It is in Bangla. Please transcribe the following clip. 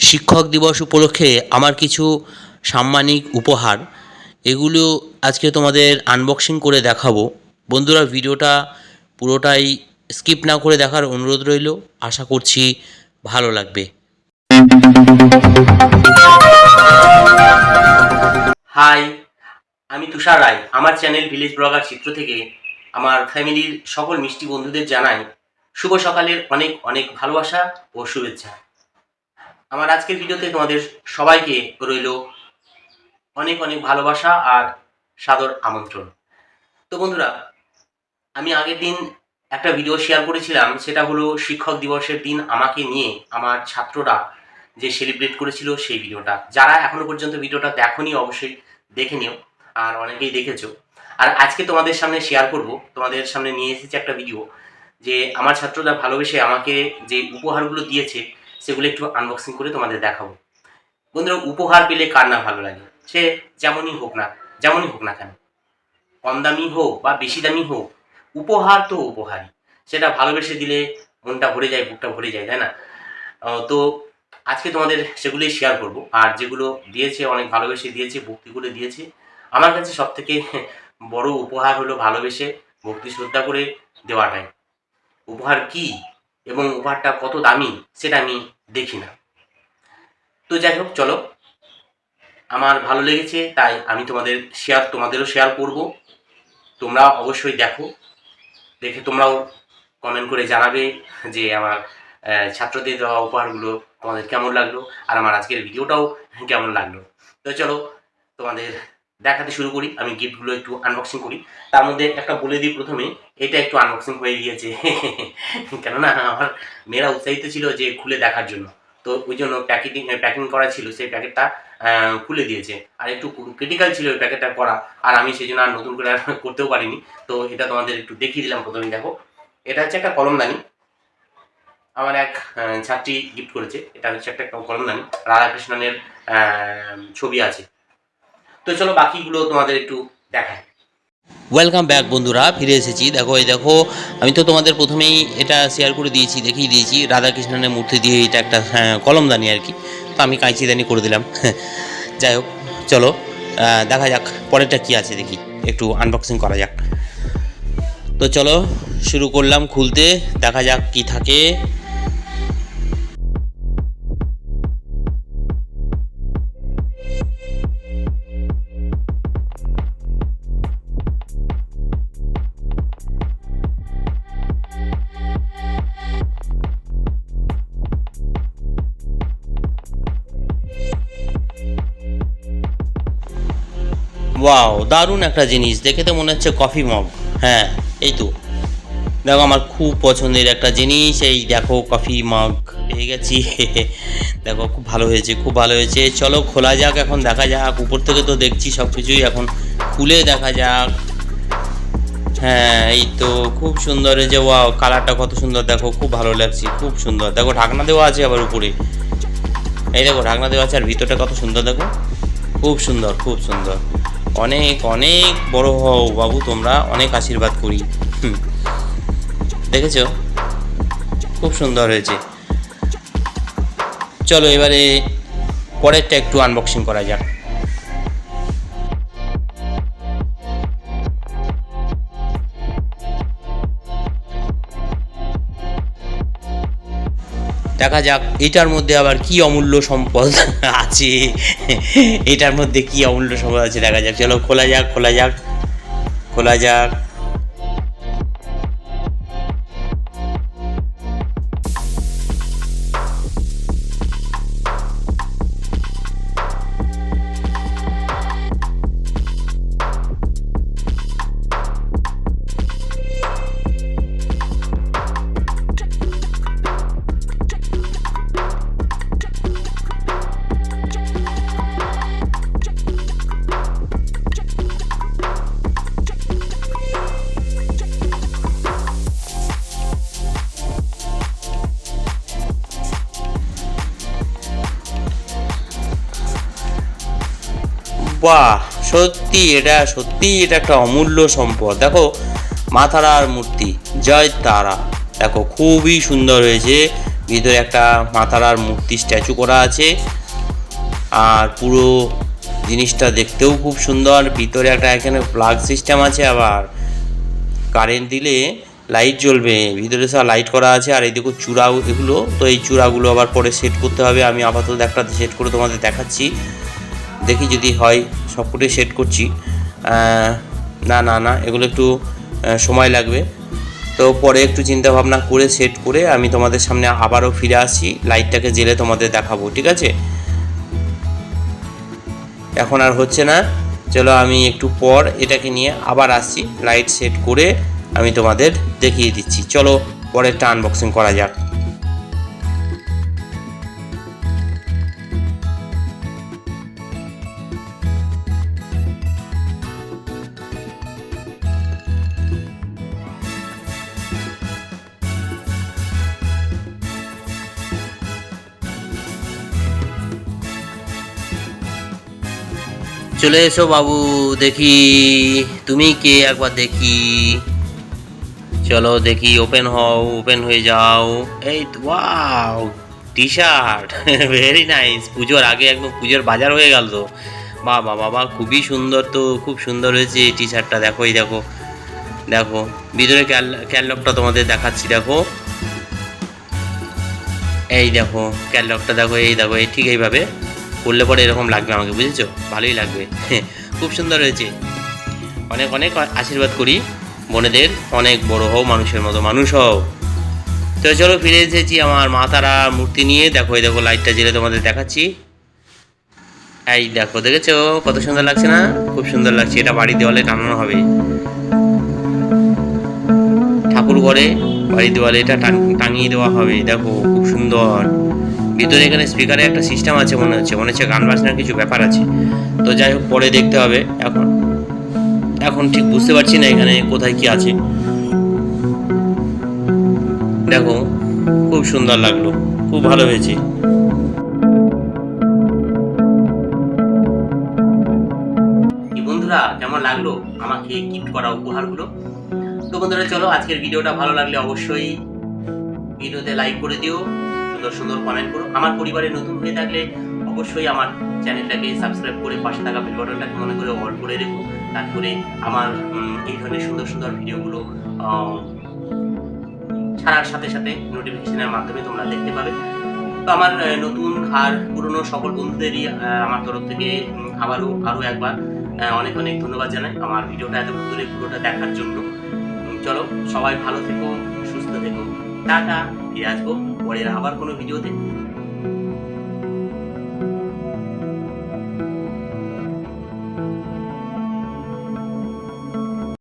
শিক্ষক দিবস উপলক্ষে আমার কিছু সাম্মানিক উপহার, এগুলো আজকে তোমাদের আনবক্সিং করে দেখাবো। বন্ধুরা, ভিডিওটা পুরোটাই স্কিপ না করে দেখার অনুরোধ রইল। আশা করছি ভালো লাগবে। হাই, আমি তুষার রায়। আমার চ্যানেল ভিলেজ ব্লগার চিত্র থেকে আমার ফ্যামিলির সকল মিষ্টি বন্ধুদের জানাই শুভ সকালের অনেক অনেক ভালোবাসা ও শুভেচ্ছা। আমার আজকের ভিডিওতে তোমাদের সবাইকে রইল অনেক অনেক ভালোবাসা আর সাদর আমন্ত্রণ। তো বন্ধুরা, আমি আগের দিন একটা ভিডিও শেয়ার করেছিলাম, সেটা হলো শিক্ষক দিবসের দিন আমাকে নিয়ে আমার ছাত্ররা যে সেলিব্রেট করেছিল সেই ভিডিওটা। যারা এখনো পর্যন্ত ভিডিওটা দেখোনি অবশ্যই দেখে নিও, আর অনেকেই দেখেছো। আর আজকে তোমাদের সামনে শেয়ার করব, তোমাদের সামনে নিয়ে এসেছি একটা ভিডিও, যে আমার ছাত্ররা ভালোবেসে আমাকে যে উপহারগুলো দিয়েছে সেগুলো একটু আনবক্সিং করে তোমাদের দেখাবো। বন্ধুরা, উপহার পেলে কার না ভালো লাগে? সে যেমনই হোক না কেন, কম দামি হোক বা বেশি দামি হোক, উপহার তো উপহারই। সেটা ভালোবেসে দিলে মনটা ভরে যায়, বুকটা ভরে যায়, তাই না? তো আজকে তোমাদের সেগুলোই শেয়ার করব। আর যেগুলো দিয়েছে অনেক ভালোবেসে দিয়েছে, ভক্তি করে দিয়েছে। আমার কাছে সব থেকে বড় উপহার হলো ভালোবেসে ভক্তি শ্রদ্ধা করে দেওয়াটাই। উপহার কি এবং উপহারটা কত দামি সেটা আমি দেখি না। তো যাই হোক, চলো, আমার ভালো লেগেছে তাই আমি তোমাদেরও শেয়ার করব। তোমরা অবশ্যই দেখে তোমরাও কমেন্ট করে জানাবে যে আমার ছাত্রদের দেওয়া উপহারগুলো তোমাদের কেমন লাগলো, আর আমার আজকের ভিডিওটাও কেমন লাগলো। তো চলো, তোমাদের দেখাতে শুরু করি। আমি গিফটগুলো একটু আনবক্সিং করি। তার মধ্যে একটা বলে দিই প্রথমে, এটা একটু আনবক্সিং হয়ে গিয়েছে কেননা আমার মেয়েরা উৎসাহিত ছিল যে খুলে দেখার জন্য। তো ওই জন্য প্যাকিং করা ছিল, সেই প্যাকেটটা খুলে দিয়েছে। আর একটু ক্রিটিক্যাল ছিল ওই প্যাকেটটা করা, আর আমি সেই জন্য আর নতুন করে করতেও পারিনি। তো এটা তোমাদের একটু দেখিয়ে দিলাম প্রথমেই। দেখো, এটা হচ্ছে একটা কলমদানি। আমার এক ছাত্রী গিফট করেছে। এটা হচ্ছে একটা কলমদানি, রাধাকৃষ্ণনের ছবি আছে। তো চলো বাকিগুলো তোমাদের একটু দেখাই। ওয়েলকাম ব্যাক বন্ধুরা, ফিরে এসেছি। দেখো, আমি তো তোমাদের প্রথমেই এটা শেয়ার করে দিয়েছি, দেখিয়ে দিয়েছি রাধাকৃষ্ণনের মূর্তি দিয়ে এটা একটা কলমদানি আর কি। তো আমি কাঁচিদানি করে দিলাম। যাই হোক, চলো দেখা যাক পরেরটা কি আছে, দেখি একটু আনবক্সিং করা যাক। তো চলো শুরু করলাম খুলতে, দেখা যাক কি থাকে। ওয়াও, দারুণ একটা জিনিস। দেখে তো মনে হচ্ছে কফি মগ। হ্যাঁ, এই তো দেখো, আমার খুব পছন্দের একটা জিনিস। এই দেখো, কফি মগ পেয়ে গেছি। দেখো, খুব ভালো হয়েছে। চলো খোলা যাক, এখন দেখা যাক। উপর থেকে তো দেখছি সব কিছুই, এখন খুলে দেখা যাক। হ্যাঁ, এই তো খুব সুন্দর হয়েছে। ওয়াও, কালারটা কত সুন্দর দেখো, খুব ভালো লাগছে, খুব সুন্দর। দেখো, ঢাকনা দেওয়া আছে আবার উপরে। এই দেখো, ঢাকনা দেওয়া আছে, আর ভিতরটা কত সুন্দর দেখো, খুব সুন্দর। অনেক অনেক বড় হও বাবু, তোমরা অনেক আশীর্বাদ করি। দেখেছো, খুব সুন্দর হয়েছে। চলো এবারে পরেরটা একটু আনবক্সিং করা যাক। দেখা যাক এটার মধ্যে আবার কি অমূল্য সম্পদ আছে। এটার মধ্যে কি অমূল্য সম্পদ আছে দেখা যাক। চলো খোলা যাক। বাহ, সত্যি এটা একটা অমূল্য সম্পদ। দেখো, মা তারার মূর্তি, জয় তারা। দেখো, খুবই সুন্দর হয়েছে, ভিতরে একটা মাতারার মূর্তি স্ট্যাচু করা আছে, আর পুরো জিনিসটা দেখতেও খুব সুন্দর। ভিতরে একটা এখানে প্লাগ সিস্টেম আছে, আবার কারেন্ট দিলে লাইট জ্বলবে, ভিতরে সব লাইট করা আছে। আর এই দেখো চূড়াও এগুলো, তো এই চূড়াগুলো আবার পরে সেট করতে হবে। আমি আপাতত একটা সেট করে তোমাদের দেখাচ্ছি, দেখি যদি হয়। সবকটাই সেট করছি। না না না এগুলো একটু সময় লাগবে, তো পরে একটু চিন্তা ভাবনা করে সেট করে আমি তোমাদের সামনে আবারও ফিরে আসি, লাইটটাকে জেলে তোমাদের দেখাবো, ঠিক আছে? এখন আর হচ্ছে না, চলো আমি একটু পর এটাকে নিয়ে আবার আসছি, লাইট সেট করে আমি তোমাদের দেখিয়ে দিচ্ছি। চলো পরেরটা আনবক্সিং করা যাক। চলে এসো বাবু, দেখি তুমি কে, একবার দেখি। চলো দেখি, ওপেন হও, ওপেন হয়ে যাও। এই wow, T shirt very nice. পুজোর আগে একদম পুজোর বাজার হয়ে গেল তো। বাবা বাবা, খুবই সুন্দর, তো খুব সুন্দর হয়েছে এই টি শার্টটা। দেখো এই দেখো, দেখো ভিতরে ক্যাটলগটা তোমাদের দেখাচ্ছি। দেখো এই দেখো ক্যাটলগটা, দেখো এই দেখো, এই ঠিক এইভাবে করলে পরে এরকম লাগবে আমাকে, বুঝেছো? ভালোই লাগবে খুব সুন্দর হয়েছে। অনেক অনেক আশীর্বাদ করি বোনেদের, অনেক বড় হও, মানুষের মতো মানুষ হও। তো চলো ফিরে এসেছি আমার মা তারা মূর্তি নিয়ে। দেখো এই দেখো, লাইটটা জেলে তোমাদের দেখাচ্ছি। এই দেখো, দেখেছো কত সুন্দর লাগছে না? খুব সুন্দর লাগছে। এটা বাড়ির দেওয়ালে টানানো হবে, ঠাকুর ঘরে বাড়ির দেওয়ালে এটা টাঙিয়ে দেওয়া হবে। দেখো খুব সুন্দর। ভিতরে এখানে স্পিকারে একটা সিস্টেম আছে, মনে হচ্ছে গান বাজনার কিছু ব্যাপার আছে। তো যাই হোক, পরে দেখতে হবে। এখন ঠিক বুঝতে পারছি না এখানে কোথায় কি আছে। দেখো খুব সুন্দর লাগলো, খুব ভালো হয়েছে। বন্ধুরা কেমন লাগলো আমাকে গিফট করা উপহারগুলো? তো বন্ধুরা চলো, আজকের ভিডিওটা ভালো লাগলে অবশ্যই ভিডিওতে লাইক করে দিও, সুন্দর সুন্দর কমেন্ট করো। আমার পরিবারে নতুন হয়ে থাকলে অবশ্যই আমার চ্যানেলটাকে সাবস্ক্রাইব করে পাশে থাকা বেল বাটনটাকে মনে করে অল করে রেখো, তারপরে আমার এই ধরনের সুন্দর সুন্দর ভিডিওগুলো ছাড়ার সাথে সাথে নোটিফিকেশনের মাধ্যমে তোমরা দেখতে পাবে। তো আমার নতুন আর পুরনো সকল বন্ধুদেরই আমার তরফ থেকে আরও একবার অনেক অনেক ধন্যবাদ জানাই আমার ভিডিওটা এত দূরে পুরোটা দেখার জন্য। চলো সবাই ভালো থেকো, সুস্থ থেকো, টাটা। ফিরে আসবো পরের আবার কোনো ভিডিওতে।